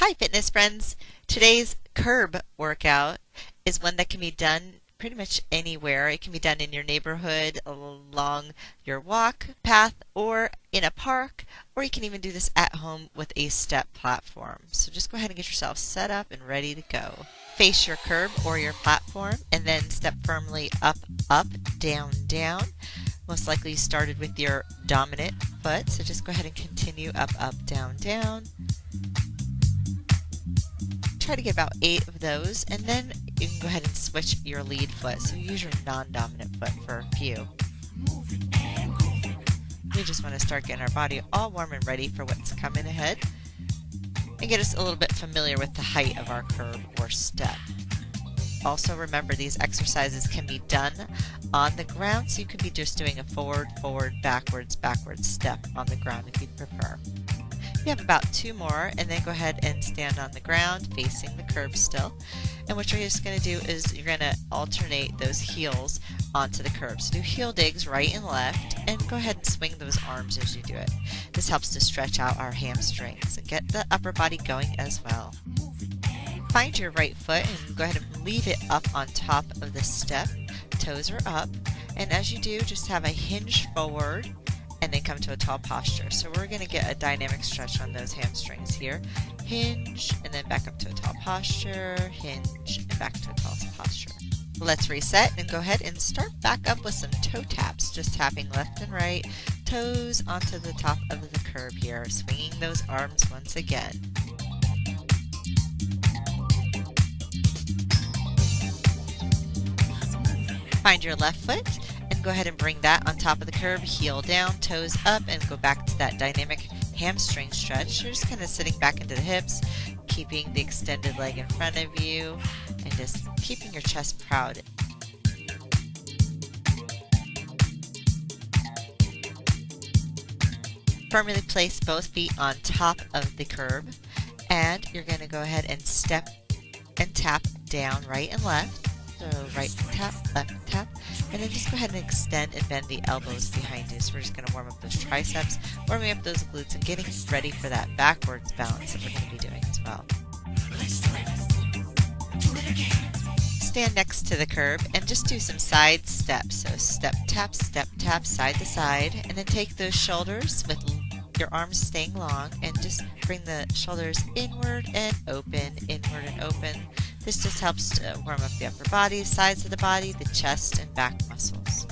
Hi fitness friends! Today's curb workout is one that can be done pretty much anywhere. It can be done in your neighborhood, along your walk path, or in a park, or you can even do this at home with a step platform. So just go ahead and get yourself set up and ready to go. Face your curb or your platform and then step firmly up, up, down, down. Most likely you started with your dominant foot, so just go ahead and continue up, up, down, down. Try to get about 8 of those, and then you can go ahead and switch your lead foot. So use your non-dominant foot for a few. We just want to start getting our body all warm and ready for what's coming ahead, and get us a little bit familiar with the height of our curb or step. Also remember, these exercises can be done on the ground, so you could be just doing a forward, forward, backwards, backwards step on the ground if you'd prefer. You have about 2 more, and then go ahead and stand on the ground facing the curb still. And what you're just going to do is you're going to alternate those heels onto the curb. So do heel digs right and left, and go ahead and swing those arms as you do it. This helps to stretch out our hamstrings and get the upper body going as well. Find your right foot and go ahead and leave it up on top of the step. Toes are up, and as you do, just have a hinge forward and then come to a tall posture. So we're going to get a dynamic stretch on those hamstrings here. Hinge, and then back up to a tall posture, hinge, and back to a tall posture. Let's reset and go ahead and start back up with some toe taps, just tapping left and right, toes onto the top of the curb here, swinging those arms once again. Find your left foot and go ahead and bring that on top of the curb, heel down, toes up, and go back to that dynamic hamstring stretch. You're just kind of sitting back into the hips, keeping the extended leg in front of you, and just keeping your chest proud. Firmly place both feet on top of the curb, and you're going to go ahead and step and tap down right and left. So right tap, left tap, and then just go ahead and extend and bend the elbows behind you. So we're just going to warm up those triceps, warming up those glutes, and getting ready for that backwards balance that we're going to be doing as well. Stand next to the curb and just do some side steps. So step, tap, side to side, and then take those shoulders with your arms staying long and just bring the shoulders inward and open, inward and open. This just helps to warm up the upper body, sides of the body, the chest and back muscles.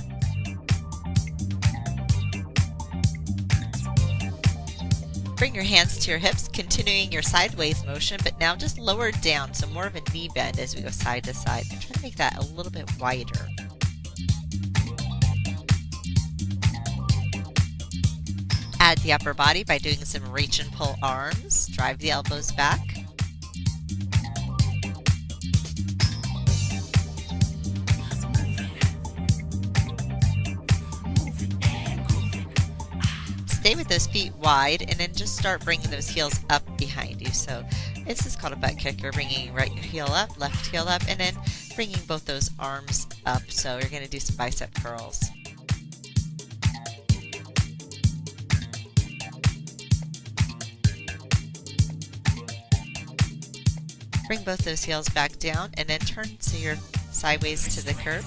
Bring your hands to your hips, continuing your sideways motion, but now just lowered down, so more of a knee bend as we go side to side. Try to make that a little bit wider. Add the upper body by doing some reach and pull arms. Drive the elbows back. Stay with those feet wide, and then just start bringing those heels up behind you. So this is called a butt kick. You're bringing right heel up, left heel up, and then bringing both those arms up. So you're going to do some bicep curls. Bring both those heels back down, and then turn so you're sideways to the curb.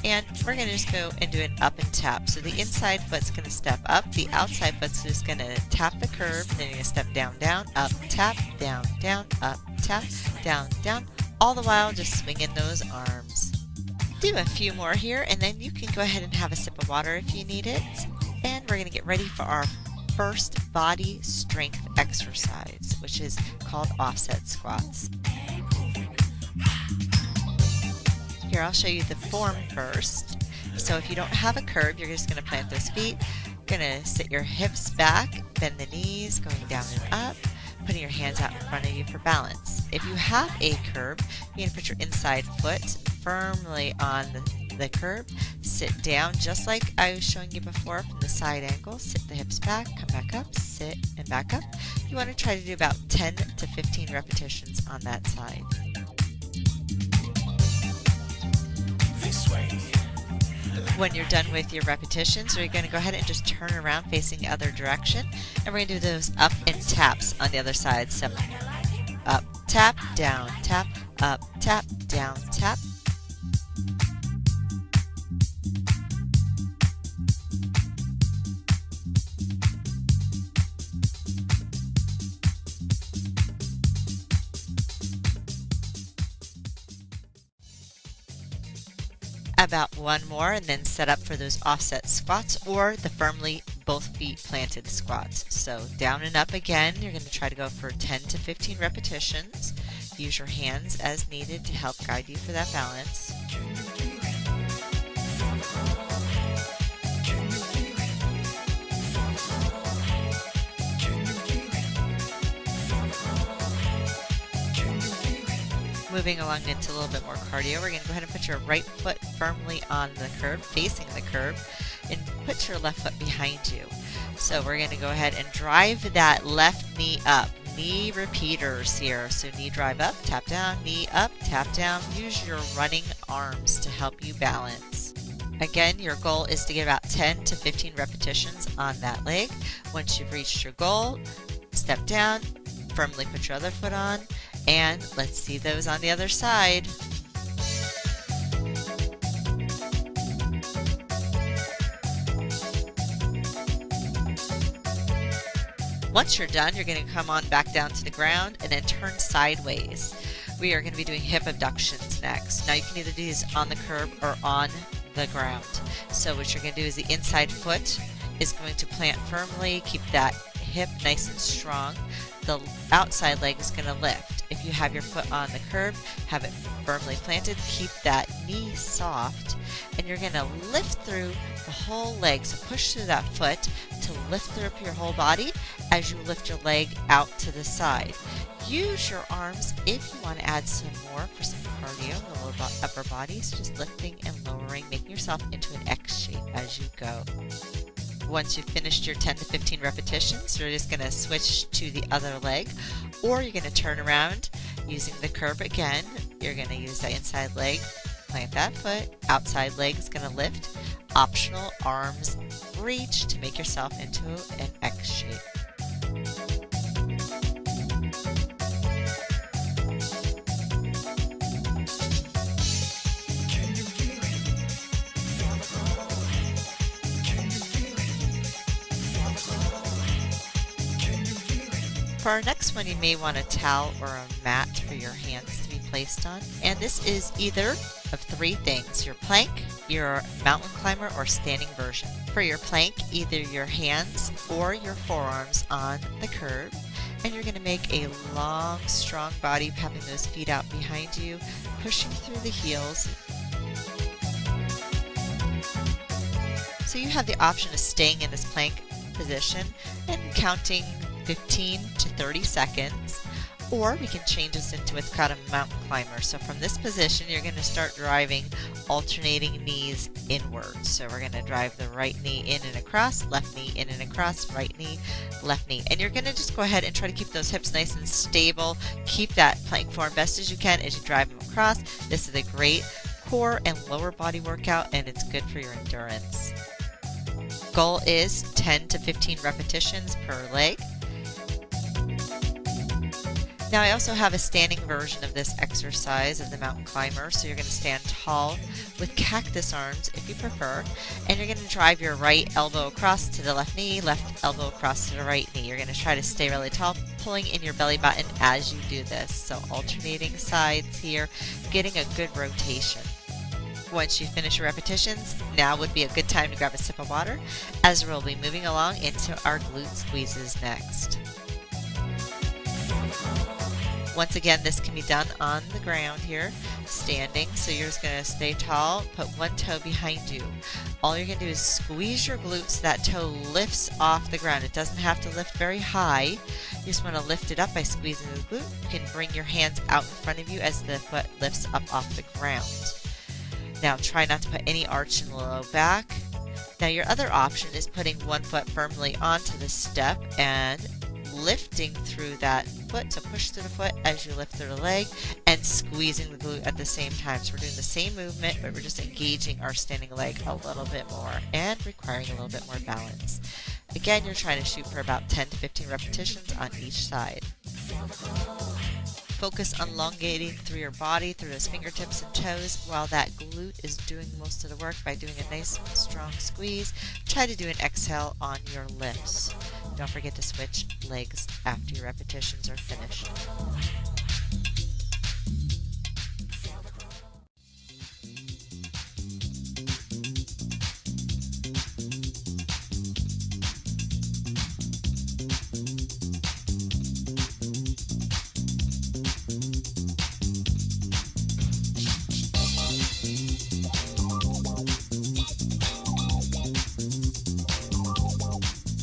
And we're going to just go and do an up and tap. So the inside foot's going to step up, the outside foot's just going to tap the curb, and then you're going to step down, down, up, tap, down, down, up, tap, down, down, all the while just swinging those arms. Do a few more here, and then you can go ahead and have a sip of water if you need it. And we're going to get ready for our first body strength exercise, which is called offset squats. Here, I'll show you the form first. So if you don't have a curb, you're just going to plant those feet. You're going to sit your hips back, bend the knees, going down and up, putting your hands out in front of you for balance. If you have a curb, you're going to put your inside foot firmly on the curb. Sit down just like I was showing you before from the side angle. Sit the hips back, come back up, sit and back up. You want to try to do about 10 to 15 repetitions on that side. When you're done with your repetitions, you're going to go ahead and just turn around facing the other direction, and we're going to do those up and taps on the other side. So tap, down, tap, up, tap, down, tap. About one more and then set up for those offset squats or the firmly both feet planted squats. So down and up again, you're going to try to go for 10 to 15 repetitions. Use your hands as needed to help guide you for that balance. Moving along into a little bit more cardio, we're going to go ahead and put your right foot firmly on the curb, facing the curb, and put your left foot behind you. So we're going to go ahead and drive that left knee up. Knee repeaters here. So knee drive up, tap down, knee up, tap down. Use your running arms to help you balance. Again, your goal is to get about 10 to 15 repetitions on that leg. Once you've reached your goal, step down, firmly put your other foot on, and let's see those on the other side. Once you're done, you're going to come on back down to the ground and then turn sideways. We are going to be doing hip abductions next. Now you can either do these on the curb or on the ground. So what you're going to do is the inside foot is going to plant firmly, keep that hip nice and strong. The outside leg is going to lift. If you have your foot on the curb, have it firmly planted, keep that knee soft, and you're going to lift through the whole leg. So push through that foot to lift through up your whole body as you lift your leg out to the side. Use your arms if you want to add some more for some cardio in the lower upper body. So just lifting and lowering, making yourself into an X shape as you go. Once you've finished your 10 to 15 repetitions, you're just going to switch to the other leg, or you're going to turn around using the curb again. You're going to use the inside leg, plant that foot, outside leg is going to lift. Optional arms reach to make yourself into an X shape. For our next one, you may want a towel or a mat for your hands to be placed on. And this is either of three things: your plank, your mountain climber, or standing version. For your plank, either your hands or your forearms on the curb. And you're going to make a long, strong body, having those feet out behind you, pushing through the heels. So you have the option of staying in this plank position and counting 15 to 30 seconds, or we can change this into what's called a mountain climber. So from this position, you're going to start driving alternating knees inwards. So we're going to drive the right knee in and across, left knee in and across, right knee, left knee. And you're going to just go ahead and try to keep those hips nice and stable. Keep that plank form best as you can as you drive them across. This is a great core and lower body workout, and it's good for your endurance. Goal is 10 to 15 repetitions per leg. Now I also have a standing version of this exercise of the mountain climber. So you're going to stand tall with cactus arms if you prefer, and you're going to drive your right elbow across to the left knee, left elbow across to the right knee. You're going to try to stay really tall, pulling in your belly button as you do this. So alternating sides here, getting a good rotation. Once you finish your repetitions, now would be a good time to grab a sip of water, as we'll be moving along into our glute squeezes next. Once again, this can be done on the ground here, standing. So you're just going to stay tall, put one toe behind you. All you're going to do is squeeze your glutes so that toe lifts off the ground. It doesn't have to lift very high. You just want to lift it up by squeezing the glute. You can bring your hands out in front of you as the foot lifts up off the ground. Now try not to put any arch in the low back. Now your other option is putting one foot firmly onto the step and lifting through that foot. So push through the foot as you lift through the leg and squeezing the glute at the same time. So we're doing the same movement, but we're just engaging our standing leg a little bit more and requiring a little bit more balance. Again, you're trying to shoot for about 10 to 15 repetitions on each side. Focus on elongating through your body, through those fingertips and toes, while that glute is doing most of the work by doing a nice strong squeeze. Try to do an exhale on your lips. Don't forget to switch legs after your repetitions are finished.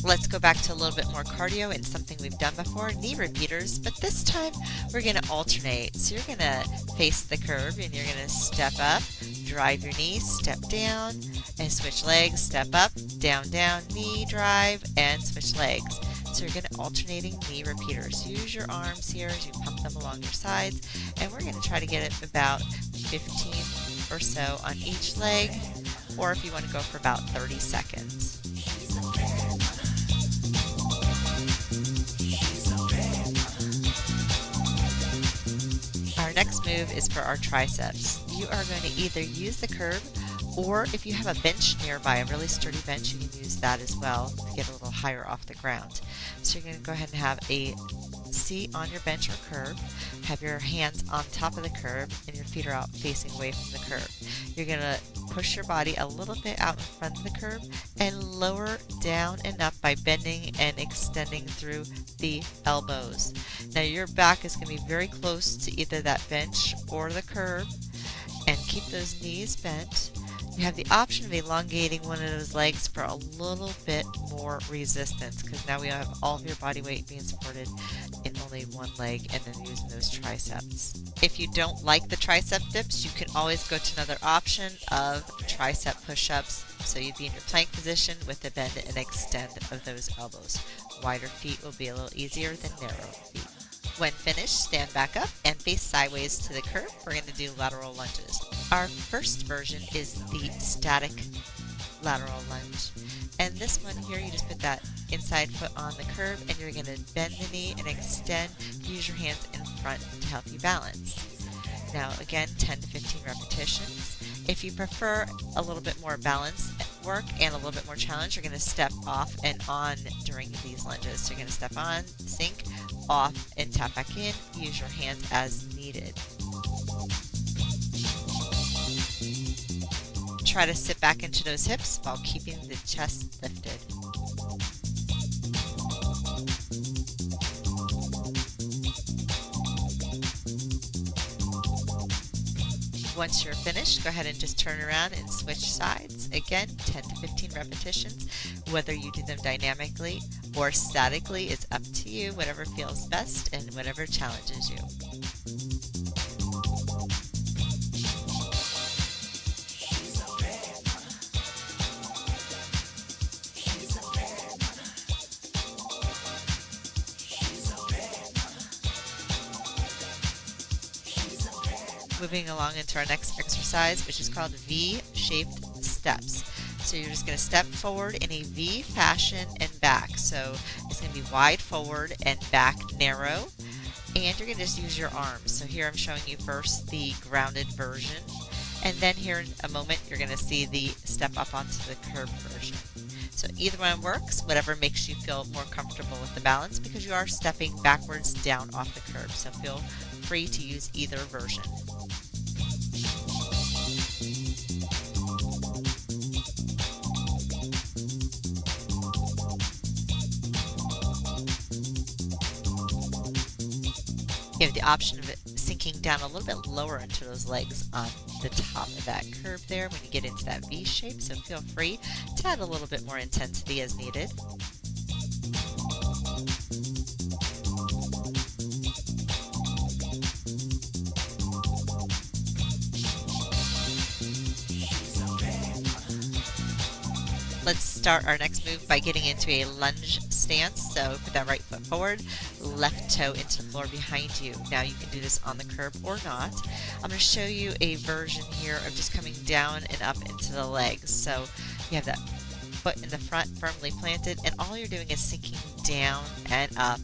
Let's go back to a little bit more cardio and something we've done before, knee repeaters, but this time we're going to alternate. So you're going to face the curb and you're going to step up, drive your knee, step down, and switch legs, step up, down, down, knee, drive, and switch legs. So you're going to alternating knee repeaters. Use your arms here as you pump them along your sides, and we're going to try to get it about 15 or so on each leg, or if you want to go for about 30 seconds. Our next move is for our triceps. You are going to either use the curb, or if you have a bench nearby, a really sturdy bench, you can use that as well to get a little higher off the ground. So you're going to go ahead and have a seat on your bench or curb, have your hands on top of the curb, and your feet are out facing away from the curb. You're going to push your body a little bit out in front of the curb and lower down and up by bending and extending through the elbows. Now your back is going to be very close to either that bench or the curb, and keep those knees bent. You have the option of elongating one of those legs for a little bit more resistance, because now we have all of your body weight being supported in only one leg and then using those triceps. If you don't like the tricep dips, you can always go to another option of tricep push-ups. So you'd be in your plank position with the bend and extend of those elbows. Wider feet will be a little easier than narrow feet. When finished, stand back up and face sideways to the curb. We're going to do lateral lunges. Our first version is the static lateral lunge. And this one here, you just put that inside foot on the curb and you're going to bend the knee and extend. Use your hands in front to help you balance. Now again, 10 to 15 repetitions. If you prefer a little bit more balance work and a little bit more challenge, you're going to step off and on during these lunges. So you're going to step on, sink, off, and tap back in. Use your hands as needed. Try to sit back into those hips while keeping the chest lifted. Once you're finished, go ahead and just turn around and switch sides. Again, 10 to 15 repetitions. Whether you do them dynamically or statically, it's up to you, whatever feels best and whatever challenges you. Moving along into our next exercise, which is called V-shaped steps. So you're just going to step forward in a V fashion and back. So it's going to be wide forward and back narrow. And you're going to just use your arms. So here I'm showing you first the grounded version. And then here in a moment, you're going to see the step up onto the curb version. So either one works, whatever makes you feel more comfortable with the balance, because you are stepping backwards down off the curb. So feel free to use either version. You have the option of it sinking down a little bit lower into those legs on the top of that curve there when you get into that V shape, so feel free to add a little bit more intensity as needed. Let's start our next move by getting into a lunge stance. So put that right foot forward, left toe into the floor behind you. Now you can do this on the curb or not. I'm going to show you a version here of just coming down and up into the legs. So you have that foot in the front firmly planted, and all you're doing is sinking down and up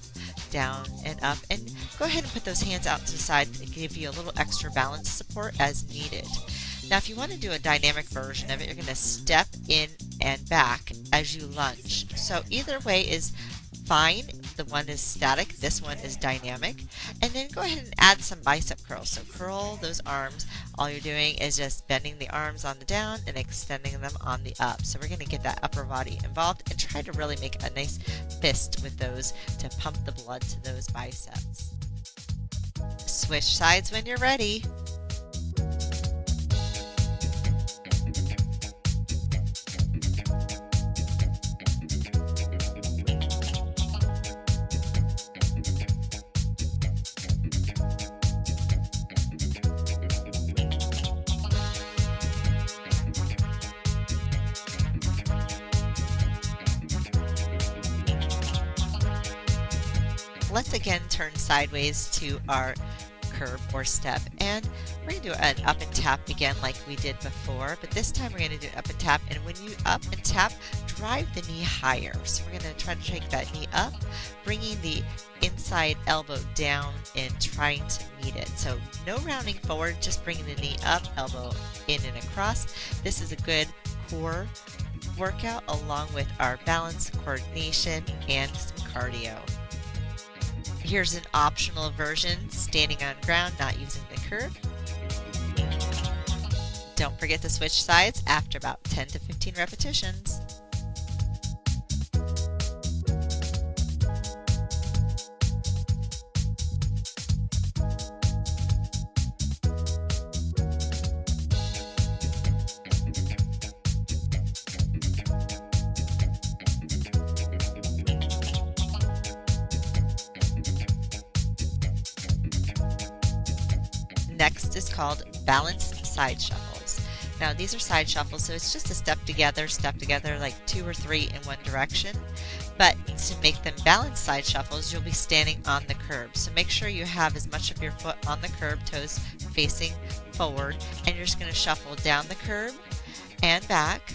down and up, and go ahead and put those hands out to the side to give you a little extra balance support as needed. Now if you want to do a dynamic version of it, you're going to step in and back as you lunge. So either way is fine. The one is static, this one is dynamic. And then go ahead and add some bicep curls. So curl those arms. All you're doing is just bending the arms on the down and extending them on the up. So we're going to get that upper body involved and try to really make a nice fist with those to pump the blood to those biceps. Switch sides when you're ready. Let's again turn sideways to our curb or step, and we're going to do an up and tap again like we did before, but this time we're going to do up and tap, and when you up and tap, drive the knee higher. So we're going to try to take that knee up, bringing the inside elbow down and trying to meet it. So no rounding forward, just bringing the knee up, elbow in and across. This is a good core workout along with our balance, coordination, and some cardio. Here's an optional version, standing on ground, not using the curb. Don't forget to switch sides after about 10 to 15 repetitions. Next is called balance side shuffles. Now these are side shuffles, so it's just a step together, like 2 or 3 in one direction. But to make them balance side shuffles, you'll be standing on the curb. So make sure you have as much of your foot on the curb, toes facing forward, and you're just going to shuffle down the curb and back,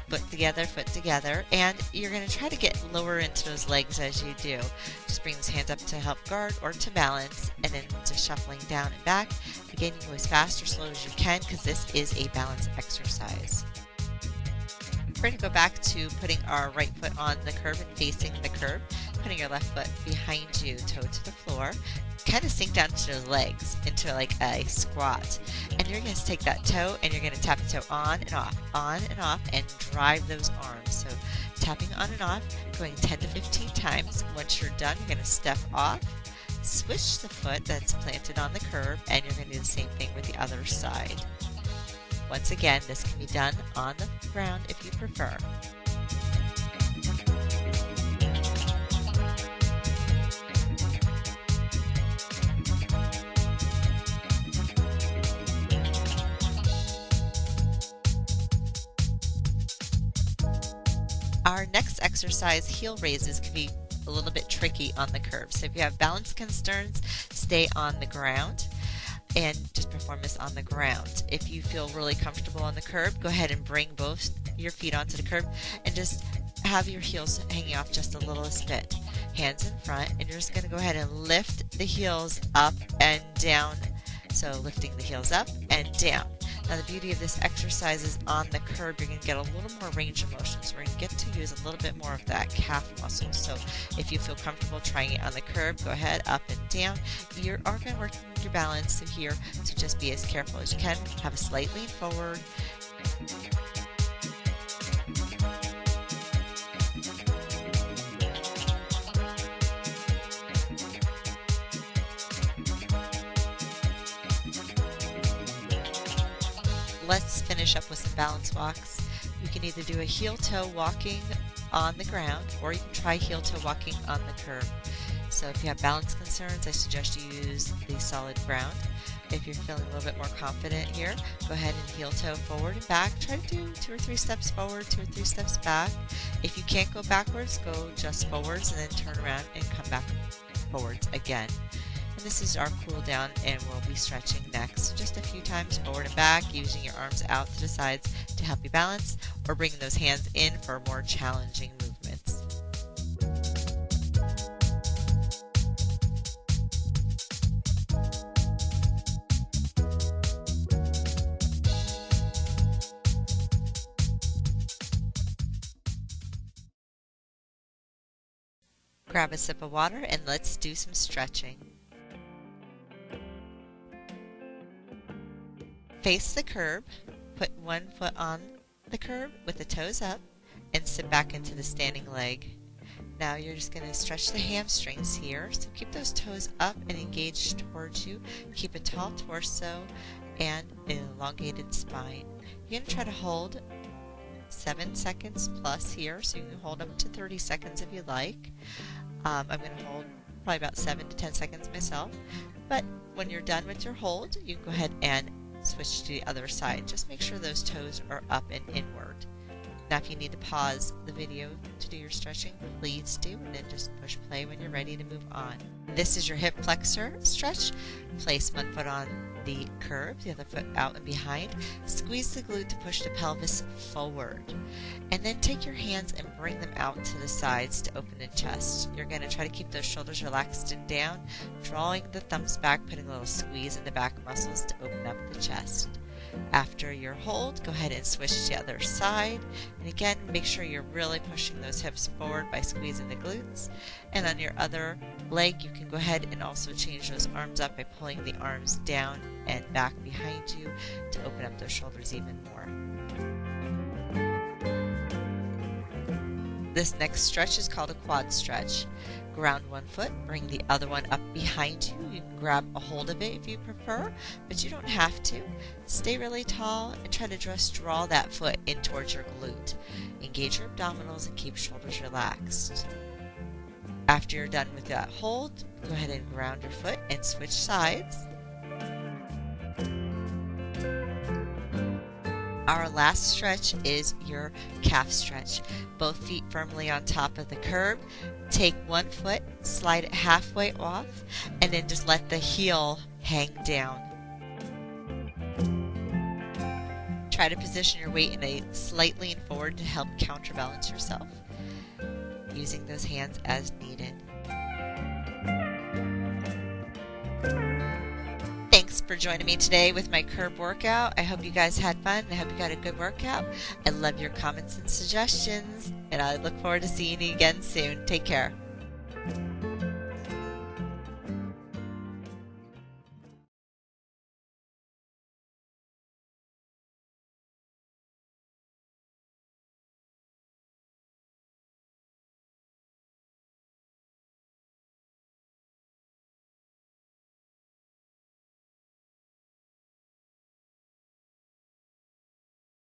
foot together, and you're going to try to get lower into those legs as you do. Just bring those hands up to help guard or to balance, and then just shuffling down and back. Again, you can go as fast or slow as you can because this is a balance exercise. We're going to go back to putting our right foot on the curb and facing the curb, putting your left foot behind you, toe to the floor. Kind of sink down to those legs into like a squat, and you're going to take that toe and you're going to tap the toe on and off, and drive those arms. So tapping on and off, going 10 to 15 times. Once you're done, you're going to step off, switch the foot that's planted on the curb, and you're going to do the same thing with the other side. Once again, this can be done on the ground if you prefer. Our next exercise, heel raises, can be a little bit tricky on the curb. So if you have balance concerns, stay on the ground and just perform this on the ground. If you feel really comfortable on the curb, go ahead and bring both your feet onto the curb and just have your heels hanging off just a little bit. Hands in front, and you're just going to go ahead and lift the heels up and down. So lifting the heels up and down. Now the beauty of this exercise is on the curb, you're going to get a little more range of motion. So we're going to get to use a little bit more of that calf muscle. So if you feel comfortable trying it on the curb, go ahead, up and down. You are going to work your balance here, so just be as careful as you can. Have a slight lean forward. Let's finish up with some balance walks. You can either do a heel-toe walking on the ground, or you can try heel-toe walking on the curb. So if you have balance concerns, I suggest you use the solid ground. If you're feeling a little bit more confident here, go ahead and heel-toe forward and back. Try to do 2 or 3 steps forward, 2 or 3 steps back. If you can't go backwards, go just forwards and then turn around and come back forwards again. This is our cool down, and we'll be stretching next. Just a few times forward and back, using your arms out to the sides to help you balance, or bringing those hands in for more challenging movements. Grab a sip of water and let's do some stretching. Face the curb, put one foot on the curb with the toes up, and sit back into the standing leg. Now you're just going to stretch the hamstrings here, so keep those toes up and engaged towards you. Keep a tall torso and an elongated spine. You're going to try to hold 7 seconds plus here, so you can hold up to 30 seconds if you like. I'm going to hold probably about 7 to 10 seconds myself, but when you're done with your hold, you can go ahead and switch to the other side. Just make sure those toes are up and inward. Now if you need to pause the video to do your stretching, please do, and then just push play when you're ready to move on. This is your hip flexor stretch. Place one foot on the curb, the other foot out and behind. Squeeze the glute to push the pelvis forward. And then take your hands and bring them out to the sides to open the chest. You're going to try to keep those shoulders relaxed and down, drawing the thumbs back, putting a little squeeze in the back muscles to open up the chest. After your hold, go ahead and switch to the other side. And again, make sure you're really pushing those hips forward by squeezing the glutes. And on your other leg, you can go ahead and also change those arms up by pulling the arms down and back behind you to open up those shoulders even more. This next stretch is called a quad stretch. Ground one foot, bring the other one up behind you. You can grab a hold of it if you prefer, but you don't have to. Stay really tall and try to just draw that foot in towards your glute. Engage your abdominals and keep shoulders relaxed. After you're done with that hold, go ahead and ground your foot and switch sides. Our last stretch is your calf stretch. Both feet firmly on top of the curb. Take one foot, slide it halfway off, and then just let the heel hang down. Try to position your weight in a slight lean forward to help counterbalance yourself, using those hands as needed. Thanks for joining me today with my curb workout. I hope you guys had fun. I hope you got a good workout. I love your comments and suggestions, and I look forward to seeing you again soon. Take care.